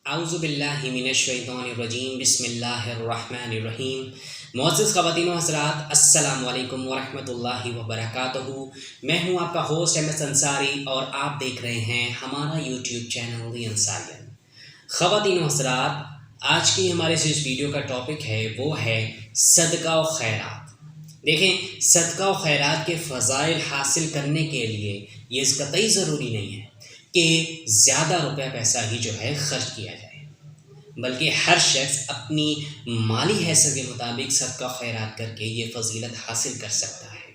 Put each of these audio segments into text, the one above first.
اعوذ باللہ من الشیطان الرجیم بسم اللہ الرحمن الرحیم۔ معزز خواتین و حضرات، السلام علیکم ورحمۃ اللہ وبرکاتہ۔ میں ہوں آپ کا ہوسٹ ایم ایس انصاری اور آپ دیکھ رہے ہیں ہمارا یوٹیوب چینل دی انصاریہ۔ خواتین و حضرات، آج کی ہمارے اس ویڈیو کا ٹاپک ہے وہ ہے صدقہ و خیرات۔ دیکھیں، صدقہ و خیرات کے فضائل حاصل کرنے کے لیے یہ اس قطعی ضروری نہیں ہے کہ زیادہ روپے پیسہ ہی جو ہے خرچ کیا جائے، بلکہ ہر شخص اپنی مالی حیثیت کے مطابق صدقہ و خیرات کر کے یہ فضیلت حاصل کر سکتا ہے۔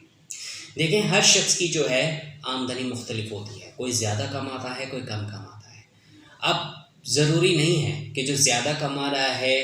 دیکھیں، ہر شخص کی جو ہے آمدنی مختلف ہوتی ہے، کوئی زیادہ کماتا ہے، کوئی کم کماتا ہے۔ اب ضروری نہیں ہے کہ جو زیادہ کما رہا ہے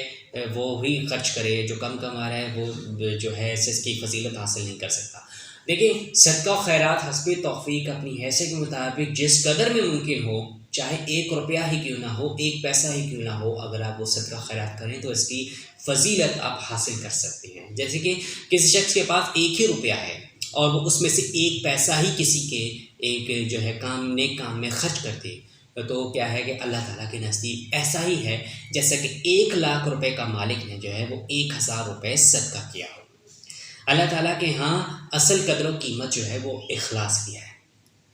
وہ ہی خرچ کرے، جو کم کما رہا ہے وہ جو ہے اس کی فضیلت حاصل نہیں کر سکتا۔ دیکھیں، صدقہ و خیرات حسب توفیق اپنی حیثیت کے مطابق جس قدر میں ممکن ہو، چاہے 1 روپیہ ہی کیوں نہ ہو، 1 پیسہ ہی کیوں نہ ہو، اگر آپ وہ صدقہ خیرات کریں تو اس کی فضیلت آپ حاصل کر سکتے ہیں۔ جیسے کہ کسی شخص کے پاس 1 ہی روپیہ ہے اور وہ اس میں سے 1 پیسہ ہی کسی کے ایک جو ہے نیک کام میں خرچ کرتے، تو کیا ہے کہ اللہ تعالیٰ کے نزدیک ایسا ہی ہے جیسا کہ 1 لاکھ روپے کا مالک نے جو ہے وہ 1000 روپے صدقہ کیا ہو۔ اللہ تعالیٰ کے ہاں اصل قدر و قیمت جو ہے وہ اخلاص کی ہے۔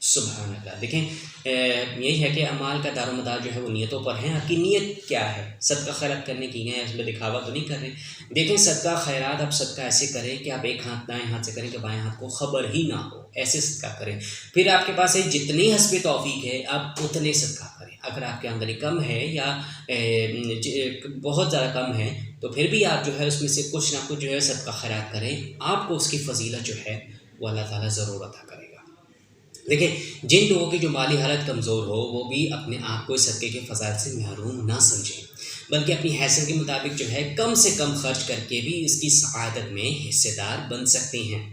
سبحان اللہ۔ دیکھیں، یہی ہے کہ اعمال کا دار و مدار جو ہے وہ نیتوں پر ہیں۔ آپ کی نیت کیا ہے؟ صدقہ خیرات کرنے کی ہے، اس میں دکھاوا تو نہیں کر رہے۔ دیکھیں، صدقہ خیرات آپ صدقہ ایسے کریں کہ آپ ایک ہاتھ دائیں ہاتھ سے کریں کہ بائیں ہاتھ کو خبر ہی نہ ہو، ایسے صدقہ کریں۔ پھر آپ کے پاس جتنی حسب توفیق ہے آپ اتنے صدقہ کریں۔ اگر آپ کی آمدنی کم ہے یا بہت زیادہ کم ہے تو پھر بھی آپ جو ہے اس میں سے کچھ نہ کچھ جو ہے صدقہ خیرات کریں، آپ کو اس کی فضیلت جو ہے وہ اللہ تعالیٰ ضرور عطا کرے گا۔ دیکھیں، جن لوگوں کی جو مالی حالت کمزور ہو وہ بھی اپنے آپ کو صدقے کے فضائل سے محروم نہ سمجھیں، بلکہ اپنی حیثیت کے مطابق جو ہے کم سے کم خرچ کر کے بھی اس کی سعادت میں حصے دار بن سکتے ہیں۔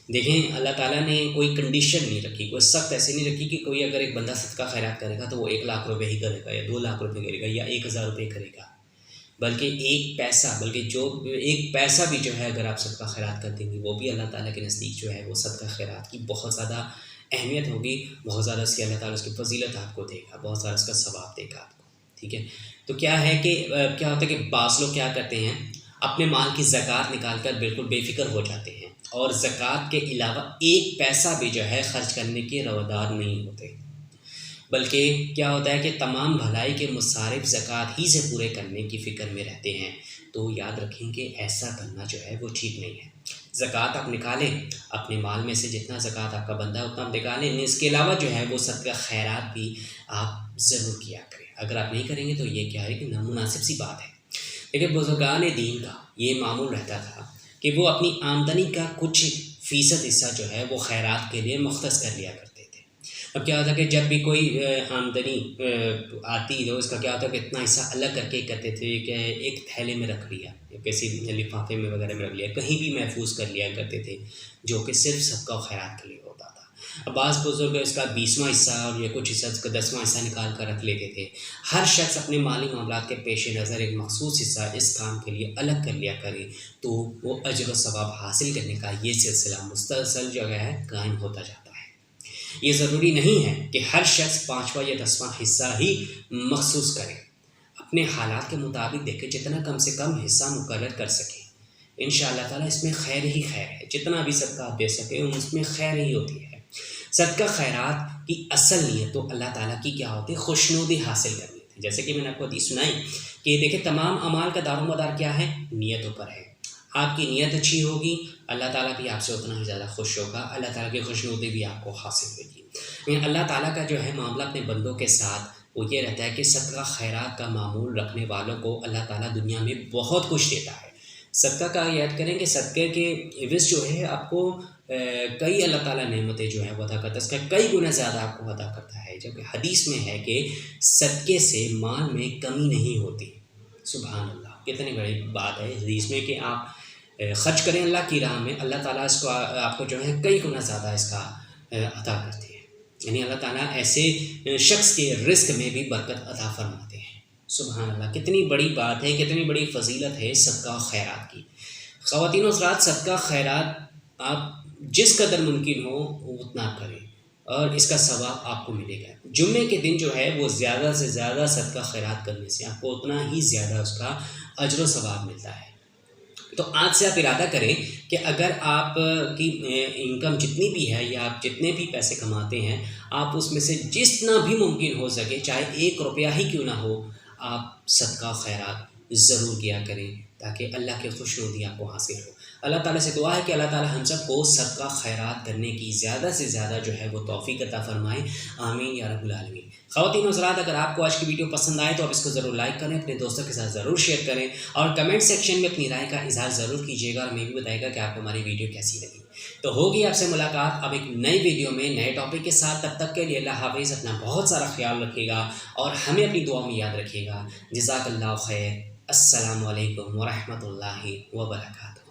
دیکھیں، اللہ تعالیٰ نے کوئی کنڈیشن نہیں رکھی، کوئی سخت ایسے نہیں رکھی کہ کوئی اگر ایک بندہ صدقہ خیرات کرے گا تو وہ 1 لاکھ روپے ہی کرے گا یا 2 لاکھ روپے کرے گا یا 1000 روپے کرے گا، بلکہ 1 پیسہ، بلکہ جو 1 پیسہ بھی جو ہے اگر آپ صدقہ خیرات کر دیں گے وہ بھی اللہ تعالیٰ کے نزدیک جو ہے وہ صدقہ خیرات کی بہت زیادہ اہمیت ہوگی، بہت زیادہ اس کی اللہ تعالیٰ اس کی فضیلت آپ کو دے گا، بہت زیادہ اس کا ثواب دے گا آپ کو۔ ٹھیک ہے، تو کیا ہے کہ کیا ہوتا ہے کہ بعض لوگ کیا کرتے ہیں، اپنے مال کی زکوٰۃ نکال کر بالکل بے فکر ہو جاتے ہیں اور زکوٰۃ کے علاوہ 1 پیسہ بھی جو ہے خرچ کرنے کے روادار نہیں ہوتے، بلکہ کیا ہوتا ہے کہ تمام بھلائی کے مصارف زکوٰۃ ہی سے پورے کرنے کی فکر میں رہتے ہیں۔ تو یاد رکھیں کہ ایسا کرنا جو ہے وہ ٹھیک نہیں ہے۔ زکوٰۃ آپ نکالیں، اپنے مال میں سے جتنا زکوٰۃ آپ کا بندہ ہے اتنا آپ نکالیں، اس کے علاوہ جو ہے وہ صدقہ خیرات بھی آپ ضرور کیا کریں۔ اگر آپ نہیں کریں گے تو یہ کیا ہے کہ نامناسب سی بات ہے۔ لیکن بزرگان دین کا یہ معمول رہتا تھا کہ وہ اپنی آمدنی کا کچھ فیصد حصہ جو ہے وہ خیرات کے لیے مختص کر لیا کرتے تھے۔ اب کیا ہوتا کہ جب بھی کوئی آمدنی آتی تو اس کا کیا ہوتا کہ اتنا حصہ الگ کر کے کرتے تھے کہ ایک تھیلے میں رکھ لیا یا کسی لفافے میں وغیرہ میں رکھ لیا، کہیں بھی محفوظ کر لیا کرتے تھے، جو کہ صرف صدقہ و خیرات کے لیے ہوتا تھا۔ اب بعض بزرگ اس کا 20واں حصہ اور یا کچھ حصہ اس کا 10واں حصہ نکال کر رکھ لیتے تھے۔ ہر شخص اپنے مالی معاملات کے پیش نظر ایک مخصوص حصہ اس کام کے لیے الگ کر لیا کرے تو وہ اجر و ثواب حاصل کرنے کا یہ سلسلہ مسلسل جو ہے قائم ہوتا جاتا ہے۔ یہ ضروری نہیں ہے کہ ہر شخص 5واں یا 10واں حصہ ہی مخصوص کرے، اپنے حالات کے مطابق دیکھیں، جتنا کم سے کم حصہ مقرر کر سکیں، انشاءاللہ تعالیٰ اس میں خیر ہی خیر ہے۔ جتنا بھی صدقہ آپ دے سکیں اس میں خیر ہی ہوتی ہے۔ صدقہ خیرات کی اصل نیت تو اللہ تعالیٰ کی کیا ہوتی ہے؟ خوشنودی حاصل کرنی تھی۔ جیسے کہ میں نے آپ کو حدیث سنائی کہ دیکھیں، تمام اعمال کا دار و مدار کیا ہے؟ نیتوں پر ہے۔ آپ کی نیت اچھی ہوگی، اللہ تعالیٰ بھی آپ سے اتنا ہی زیادہ خوش ہوگا، اللہ تعالیٰ کی خوشنودی بھی آپ کو حاصل ہوگی۔ لیکن اللہ تعالیٰ کا جو ہے معاملہ اپنے بندوں کے ساتھ وہ یہ رہتا ہے کہ صدقہ خیرات کا معمول رکھنے والوں کو اللہ تعالیٰ دنیا میں بہت کچھ دیتا ہے۔ صدقہ کا یاد کریں کہ صدقے کے عوض جو ہے آپ کو کئی اللہ تعالیٰ نعمتیں جو ہے وہ عطا کرتا ہے، اس کا کئی گنا زیادہ آپ کو عطا کرتا ہے، جبکہ حدیث میں ہے کہ صدقے سے مال میں کمی نہیں ہوتی۔ سبحان اللہ، کتنی بڑی بات ہے حدیث میں کہ آپ خرچ کریں اللہ کی راہ میں، اللہ تعالیٰ اس کو آپ کو جو ہے کئی گنا زیادہ اس کا عطا کرتے ہیں۔ یعنی اللہ تعالیٰ ایسے شخص کے رزق میں بھی برکت عطا فرماتے ہیں۔ سبحان اللہ، کتنی بڑی بات ہے، کتنی بڑی فضیلت ہے صدقہ خیرات کی۔ خواتین و حضرات، صدقہ خیرات آپ جس قدر ممکن ہو اتنا کریں، اور اس کا ثواب آپ کو ملے گا۔ جمعے کے دن جو ہے وہ زیادہ سے زیادہ صدقہ خیرات کرنے سے آپ کو اتنا ہی زیادہ اس کا اجر و ثواب ملتا ہے۔ تو آج سے آپ ارادہ کریں کہ اگر آپ کی انکم جتنی بھی ہے یا آپ جتنے بھی پیسے کماتے ہیں، آپ اس میں سے جتنا بھی ممکن ہو سکے، چاہے 1 روپیہ ہی کیوں نہ ہو، آپ صدقہ خیرات ضرور کیا کریں تاکہ اللہ کی خوشنودی آپ کو حاصل ہو۔ اللہ تعالیٰ سے دعا ہے کہ اللہ تعالیٰ ہم سب کو صدقہ خیرات کرنے کی زیادہ سے زیادہ جو ہے وہ توفیق عطا فرمائے، آمین یا رب العالمین۔ خواتین و حضرات، اگر آپ کو آج کی ویڈیو پسند آئے تو آپ اس کو ضرور لائک کریں، اپنے دوستوں کے ساتھ ضرور شیئر کریں اور کمنٹ سیکشن میں اپنی رائے کا اظہار ضرور کیجیے گا اور ہمیں بھی بتائے گا کہ آپ کو ہماری ویڈیو کیسی لگی۔ تو ہوگی آپ سے ملاقات اب ایک نئی ویڈیو میں نئے ٹاپک کے ساتھ، تب تک کے لیے اللہ حافظ، اپنا بہت سارا خیال رکھیے گا اور ہمیں اپنی دعا میں یاد رکھیے گا۔ جزاک اللہ خیر، السلام علیکم ورحمۃ اللہ وبرکاتہ۔